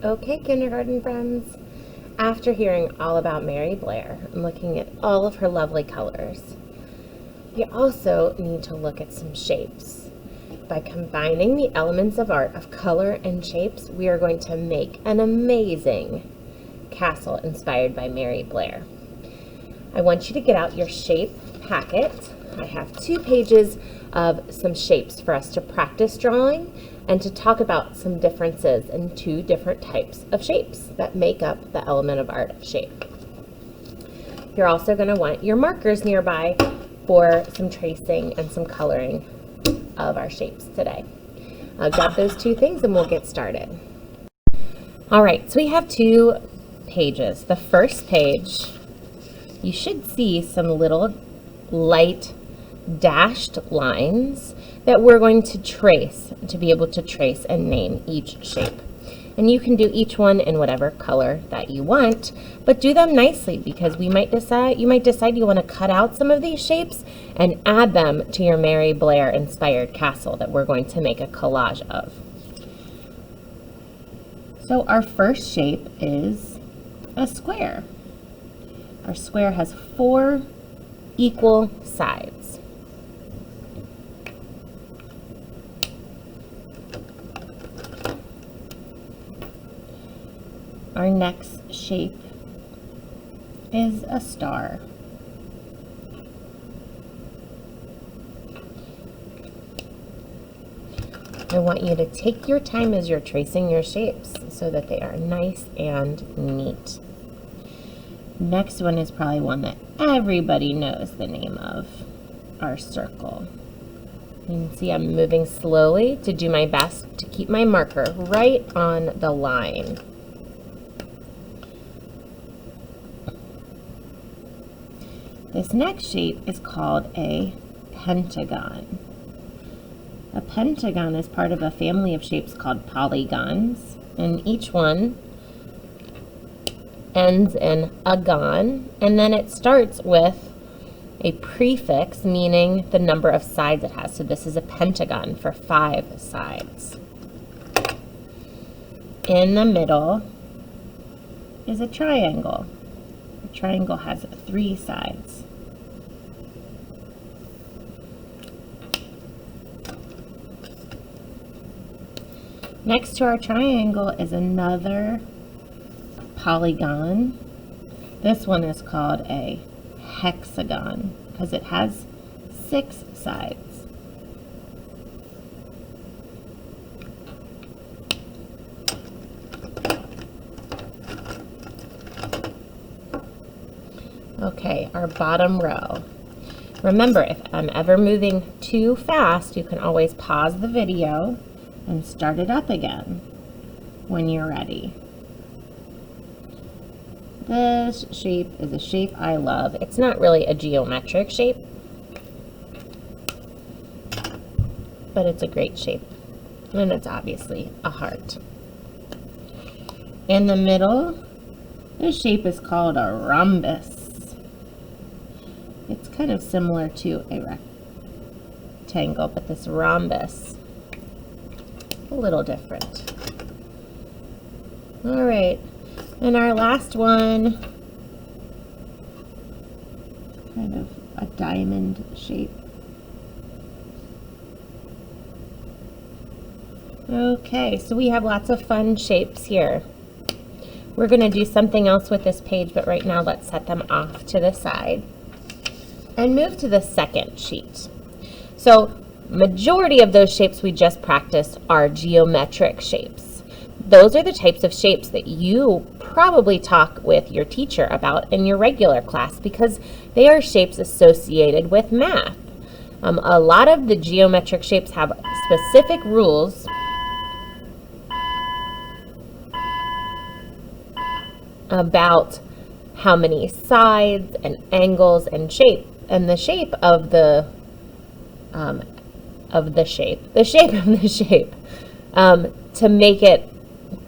Okay, kindergarten friends, after hearing all about Mary Blair and looking at all of her lovely colors, you also need to look at some shapes. By combining the elements of art of color and shapes, we are going to make an amazing castle inspired by Mary Blair. I want you to get out your shape packet. I have 2 pages of some shapes for us to practice drawing and to talk about some differences in 2 different types of shapes that make up the element of art of shape. You're also going to want your markers nearby for some tracing and some coloring of our shapes today. Grab those 2 things and we'll get started. All right, so we have 2 pages. The first page, you should see some little light dashed lines that we're going to trace to be able to trace and name each shape. And you can do each one in whatever color that you want, but do them nicely because you might decide you want to cut out some of these shapes and add them to your Mary Blair inspired castle that we're going to make a collage of. So our first shape is a square. Our square has 4 equal sides. Our next shape is a star. I want you to take your time as you're tracing your shapes so that they are nice and neat. Next one is probably one that everybody knows the name of, our circle. You can see I'm moving slowly to do my best to keep my marker right on the line. This next shape is called a pentagon. A pentagon is part of a family of shapes called polygons, and each one ends in agon, and then it starts with a prefix meaning the number of sides it has. So this is a pentagon for 5 sides. In the middle is a triangle. A triangle has 3 sides. Next to our triangle is another polygon. This one is called a hexagon because it has 6 sides. Okay, our bottom row. Remember, if I'm ever moving too fast, you can always pause the video and start it up again when you're ready. This shape is a shape I love. It's not really a geometric shape, but it's a great shape. And it's obviously a heart. In the middle, this shape is called a rhombus. It's kind of similar to a rectangle, but this rhombus, a little different. All right. And our last one, kind of a diamond shape. Okay, so we have lots of fun shapes here. We're going to do something else with this page, but right now let's set them off to the side and move to the second sheet. So, majority of those shapes we just practiced are geometric shapes. Those are the types of shapes that you probably talk with your teacher about in your regular class because they are shapes associated with math. A lot of the geometric shapes have specific rules about how many sides and angles and shape, and the shape of the shape to make it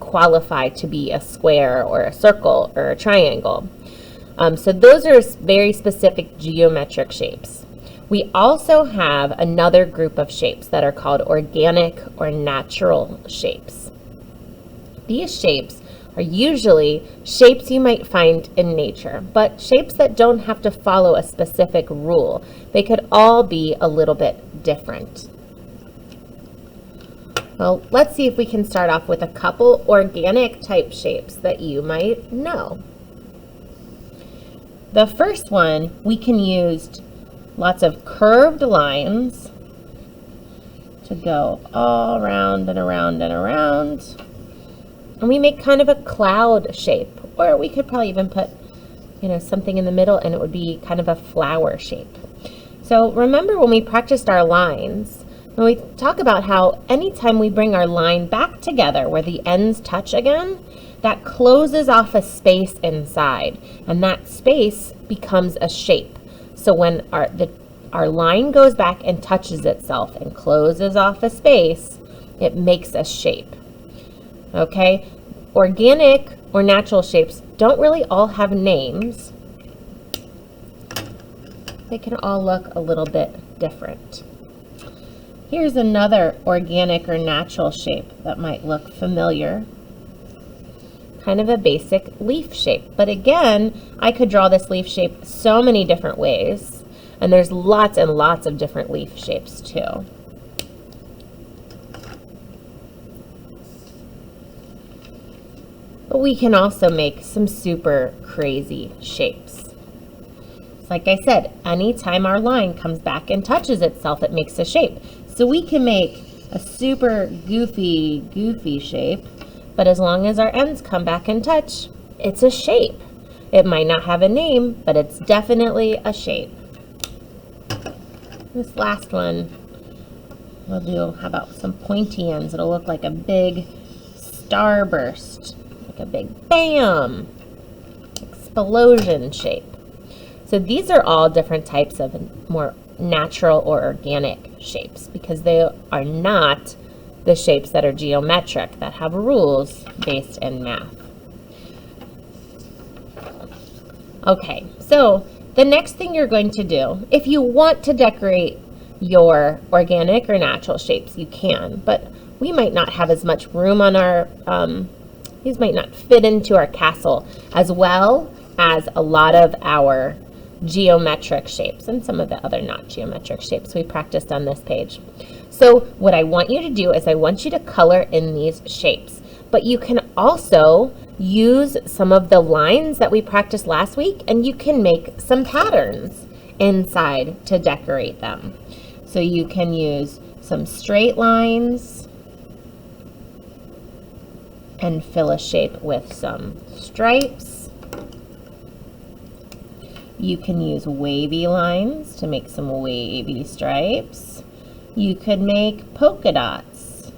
qualify to be a square or a circle or a triangle. So those are very specific geometric shapes. We also have another group of shapes that are called organic or natural shapes. These shapes are usually shapes you might find in nature, but shapes that don't have to follow a specific rule. They could all be a little bit different. Well, let's see if we can start off with a couple organic type shapes that you might know. The first one, we can use lots of curved lines to go all around and around and around. And we make kind of a cloud shape, or we could probably even put, something in the middle and it would be kind of a flower shape. So remember when we practiced our lines, when we talk about how anytime we bring our line back together where the ends touch again, that closes off a space inside, and that space becomes a shape. So when our line goes back and touches itself and closes off a space, it makes a shape. Okay? Organic or natural shapes don't really all have names. They can all look a little bit different. Here's another organic or natural shape that might look familiar. Kind of a basic leaf shape. But again, I could draw this leaf shape so many different ways. And there's lots and lots of different leaf shapes too. But we can also make some super crazy shapes. Like I said, anytime our line comes back and touches itself, it makes a shape. So we can make a super goofy shape, but as long as our ends come back and touch, it's a shape. It might not have a name, but it's definitely a shape. This last one, we'll do, how about some pointy ends? It'll look like a big starburst, like a big bam, explosion shape. So these are all different types of more natural or organic shapes because they are not the shapes that are geometric, that have rules based in math. Okay, so the next thing you're going to do, if you want to decorate your organic or natural shapes, you can, but we might not have as much room on our, these might not fit into our castle as well as a lot of our geometric shapes and some of the other not geometric shapes we practiced on this page. So what I want you to do is I want you to color in these shapes, but you can also use some of the lines that we practiced last week and you can make some patterns inside to decorate them. So you can use some straight lines and fill a shape with some stripes. You can use wavy lines to make some wavy stripes. You could make polka dots.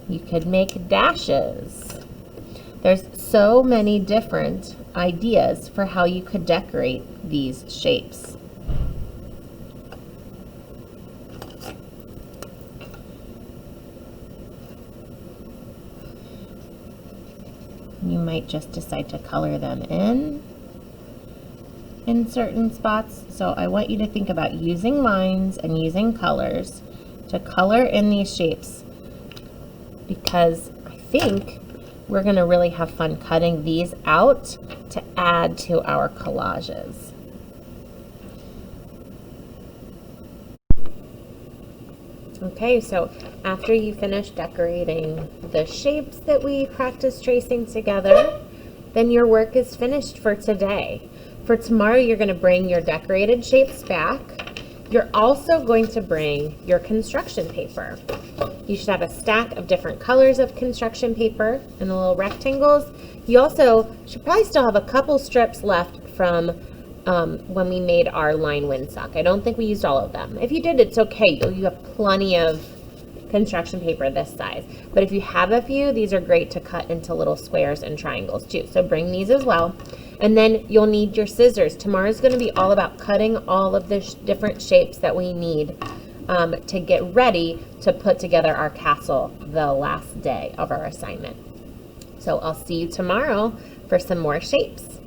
You could make dashes. There's so many different ideas for how you could decorate these shapes. You might just decide to color them in certain spots. So I want you to think about using lines and using colors to color in these shapes, because I think we're going to really have fun cutting these out to add to our collages. Okay, so after you finish decorating the shapes that we practiced tracing together, then your work is finished for today. For tomorrow, you're going to bring your decorated shapes back. You're also going to bring your construction paper. You should have a stack of different colors of construction paper in the little rectangles. You also should probably still have a couple strips left from when we made our line windsock. I don't think we used all of them. If you did, it's okay. You have plenty of construction paper this size. But if you have a few, these are great to cut into little squares and triangles too. So bring these as well. And then you'll need your scissors. Tomorrow's going to be all about cutting all of the different shapes that we need to get ready to put together our castle the last day of our assignment. So I'll see you tomorrow for some more shapes.